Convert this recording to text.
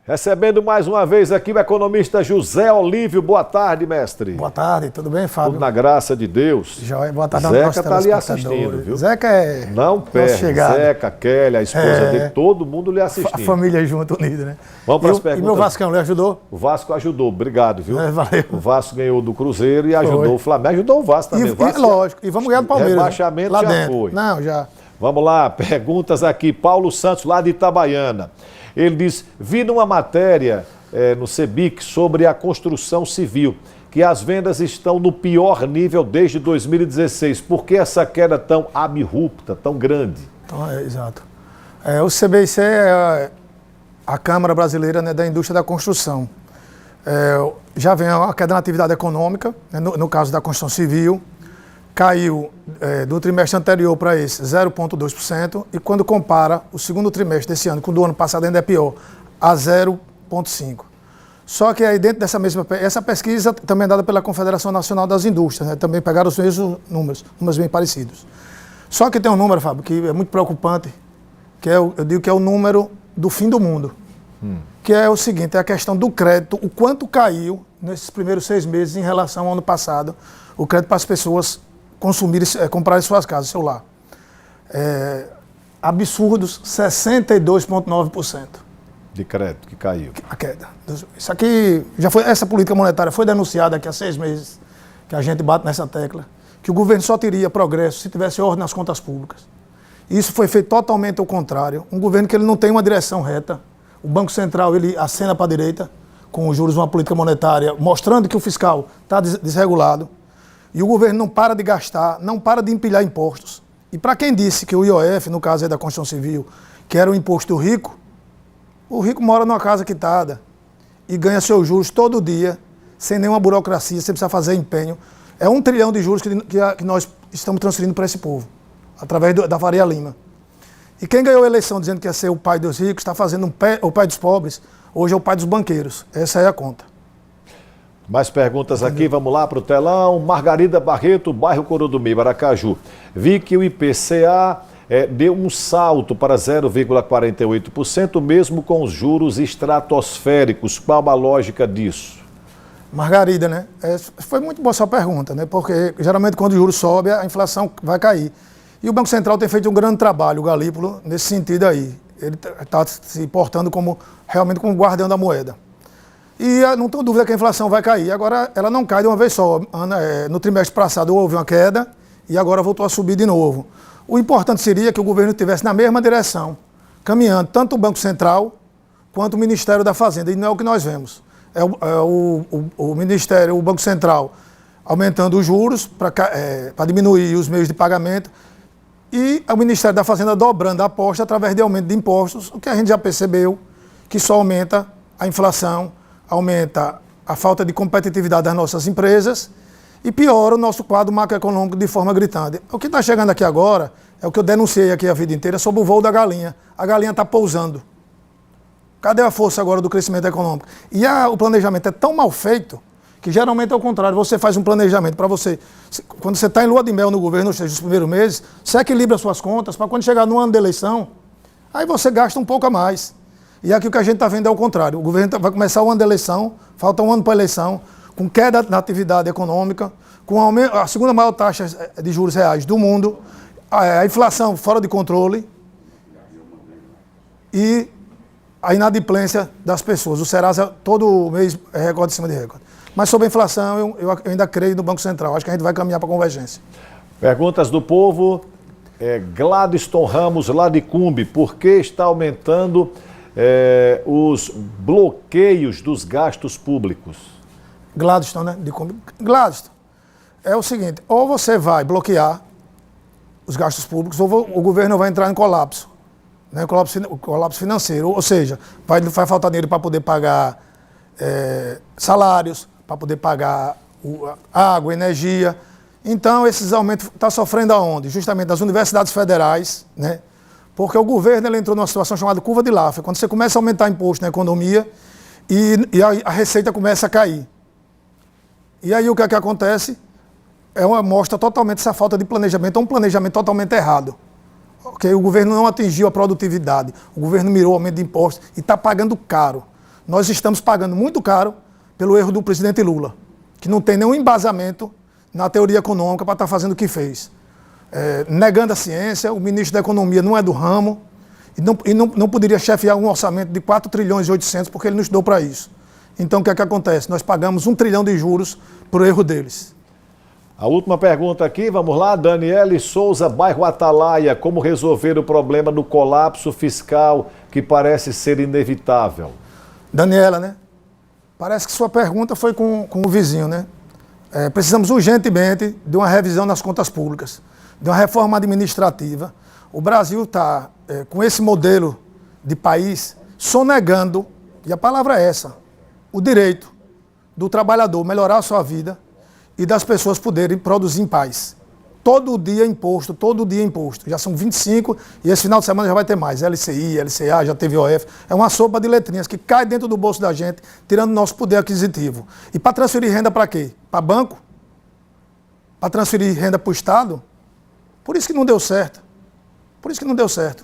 Recebendo mais uma vez aqui o economista José Olívio. Boa tarde, mestre. Boa tarde, tudo bem, Fábio? Tudo na graça de Deus. Joia, boa tarde. Zeca está ali assistindo, viu? Zeca é... Não perde. Zeca, Kelly, a esposa dele, todo mundo lhe assistindo. A família junto, unida, né? Vamos para as perguntas. E meu Vascão, lhe ajudou? O Vasco ajudou, obrigado, viu? Valeu. O Vasco ganhou do Cruzeiro e ajudou o Flamengo. Ajudou o Vasco também. Lógico, e vamos ganhar do Palmeiras. Rebaixamento lá já dentro. foi. Não, já. Vamos lá, perguntas aqui. Paulo Santos, lá de Itabaiana. Ele diz, vi numa matéria no CEBIC sobre a construção civil, que as vendas estão no pior nível desde 2016. Por que essa queda tão abrupta, tão grande? Então, exato. O CBIC é a Câmara Brasileira, né, da Indústria da Construção. Já vem a queda na atividade econômica, né, no caso da construção civil, caiu do trimestre anterior para esse 0,2%, e quando compara o segundo trimestre desse ano com o do ano passado ainda é pior, a 0,5%. Só que aí dentro dessa mesma... Essa pesquisa também é dada pela Confederação Nacional das Indústrias, né? Também pegaram os mesmos números bem parecidos. Só que tem um número, Fábio, que é muito preocupante, que eu digo que é o número do fim do mundo. Que é o seguinte, é a questão do crédito, o quanto caiu nesses primeiros 6 meses em relação ao ano passado, o crédito para as pessoas consumirem, comprarem suas casas, seu lar. Absurdos, 62,9%. De crédito que caiu. A queda. Isso aqui, essa política monetária foi denunciada aqui há 6 meses, que a gente bate nessa tecla, que o governo só teria progresso se tivesse ordem nas contas públicas. Isso foi feito totalmente ao contrário. Um governo que ele não tem uma direção reta. O Banco Central, ele acena para a direita, com os juros de uma política monetária, mostrando que o fiscal está desregulado. E o governo não para de gastar, não para de empilhar impostos. E para quem disse que o IOF, no caso aí da construção civil, que era o imposto do rico, o rico mora numa casa quitada e ganha seus juros todo dia, sem nenhuma burocracia, sem precisar fazer empenho. É 1 trilhão de juros que nós estamos transferindo para esse povo, através da Faria Lima. E quem ganhou a eleição dizendo que ia ser o pai dos ricos, está fazendo o pai dos pobres, hoje é o pai dos banqueiros. Essa é a conta. Mais perguntas aqui, vamos lá para o telão. Margarida Barreto, bairro Corudumim, Aracaju. Vi que o IPCA deu um salto para 0,48%, mesmo com os juros estratosféricos. Qual a lógica disso? Margarida, né? Foi muito boa sua pergunta, né? Porque geralmente quando o juro sobe, a inflação vai cair. E o Banco Central tem feito um grande trabalho, o Galípolo, nesse sentido aí. Ele está se portando realmente como guardião da moeda. E não tenho dúvida que a inflação vai cair. Agora, ela não cai de uma vez só. No trimestre passado houve uma queda e agora voltou a subir de novo. O importante seria que o governo estivesse na mesma direção, caminhando tanto o Banco Central quanto o Ministério da Fazenda. E não é o que nós vemos. O Ministério, o Banco Central, aumentando os juros para diminuir os meios de pagamento e o Ministério da Fazenda dobrando a aposta através de aumento de impostos, o que a gente já percebeu que só aumenta a inflação, aumenta a falta de competitividade das nossas empresas e piora o nosso quadro macroeconômico de forma gritante. O que está chegando aqui agora é o que eu denunciei aqui a vida inteira sobre o voo da galinha. A galinha está pousando. Cadê a força agora do crescimento econômico? E o planejamento é tão mal feito que geralmente é o contrário. Você faz um planejamento para você. Quando você está em lua de mel no governo, ou seja, os primeiros meses, você equilibra suas contas para quando chegar no ano de eleição, aí você gasta um pouco a mais. E aqui o que a gente está vendo é o contrário. O governo vai começar o ano de eleição, falta um ano para a eleição, com queda na atividade econômica, com a segunda maior taxa de juros reais do mundo, a inflação fora de controle e a inadimplência das pessoas. O Serasa todo mês é recorde em cima de recorde. Mas sobre a inflação, eu ainda creio no Banco Central. Acho que a gente vai caminhar para a convergência. Perguntas do povo. Gladstone Ramos, lá de Cumbi. Por que está aumentando os bloqueios dos gastos públicos? Gladstone, né? De Cumbi. Gladstone, é o seguinte, ou você vai bloquear os gastos públicos, ou o governo vai entrar em colapso. Né? Colapso financeiro. Ou seja, vai faltar dinheiro para poder pagar salários, para poder pagar água, energia. Então, esses aumentos estão sofrendo aonde? Justamente das universidades federais, né? Porque o governo entrou numa situação chamada curva de Laffer, quando você começa a aumentar imposto na economia e a receita começa a cair. E aí o que é que acontece? Mostra totalmente essa falta de planejamento, um planejamento totalmente errado. Okay? O governo não atingiu a produtividade, o governo mirou o aumento de impostos e está pagando caro. nós estamos pagando muito caro pelo erro do presidente Lula, que não tem nenhum embasamento na teoria econômica para estar fazendo o que fez. Negando a ciência, o ministro da Economia não é do ramo e não poderia chefiar um orçamento de 4 trilhões e 800 porque ele não estudou para isso. Então o que é que acontece? Nós pagamos 1 trilhão de juros por erro deles. A última pergunta aqui, vamos lá, Daniele Souza, bairro Atalaia, como resolver o problema do colapso fiscal que parece ser inevitável? Daniela, né? Parece que sua pergunta foi com o vizinho, né? Precisamos urgentemente de uma revisão nas contas públicas, de uma reforma administrativa. O Brasil está com esse modelo de país sonegando, e a palavra é essa, o direito do trabalhador melhorar a sua vida e das pessoas poderem produzir em paz. Todo dia imposto, todo dia imposto. Já são 25 e esse final de semana já vai ter mais. LCI, LCA, já teve OF. É uma sopa de letrinhas que cai dentro do bolso da gente, tirando nosso poder aquisitivo. E para transferir renda para quê? Para banco? Para transferir renda para o Estado? Por isso que não deu certo. Por isso que não deu certo.